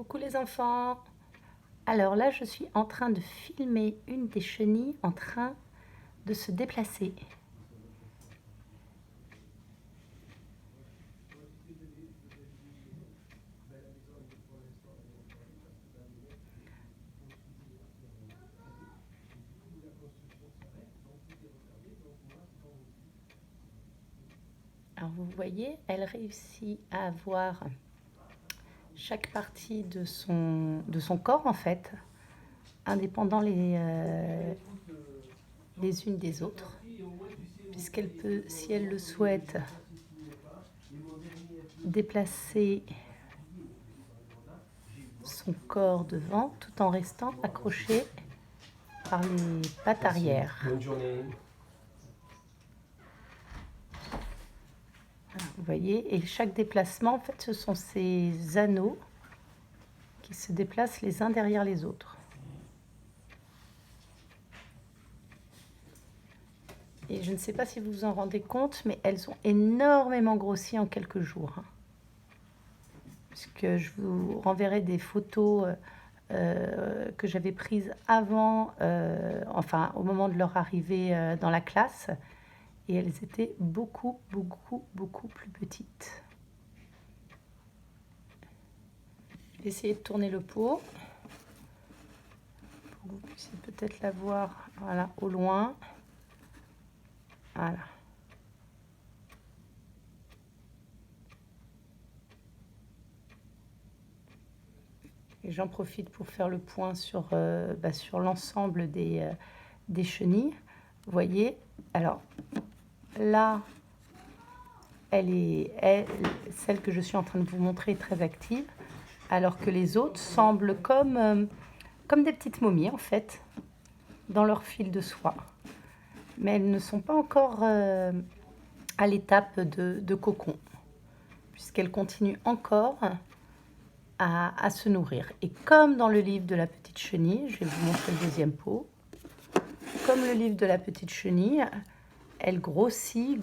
Coucou les enfants. Alors là, je suis en train de filmer une des chenilles en train de se déplacer. Alors vous voyez, elle réussit à avoir chaque partie de son corps en fait, indépendant les unes des autres, puisqu'elle peut, si elle le souhaite, déplacer son corps devant tout en restant accroché par les pattes arrière. Bonne journée. Vous voyez, et chaque déplacement, en fait, ce sont ces anneaux qui se déplacent les uns derrière les autres. Et je ne sais pas si vous vous en rendez compte, mais elles ont énormément grossi en quelques jours. Puisque je vous renverrai des photos que j'avais prises avant, enfin au moment de leur arrivée dans la classe. Et elles étaient beaucoup plus petites. Je vais essayer de tourner le pot pour que vous puissiez peut-être la voir, voilà, au loin. Voilà. Et j'en profite pour faire le point sur l'ensemble des chenilles. Vous voyez, alors là, celle que je suis en train de vous montrer est très active, alors que les autres semblent comme des petites momies en fait, dans leur fil de soie. Mais elles ne sont pas encore à l'étape de cocon, puisqu'elles continuent encore à se nourrir. Et comme dans le livre de la petite chenille, je vais vous montrer le deuxième pot, comme le livre de la petite chenille, elle grossit.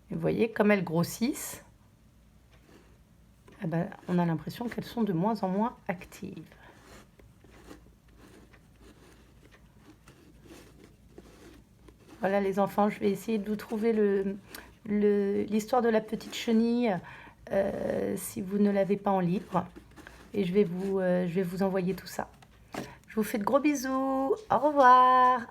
Et vous voyez, comme elles grossissent, eh ben, on a l'impression qu'elles sont de moins en moins actives. Voilà les enfants, je vais essayer de vous trouver l'histoire de la petite chenille si vous ne l'avez pas en livre. Et je vais vous envoyer tout ça. Je vous fais de gros bisous. Au revoir.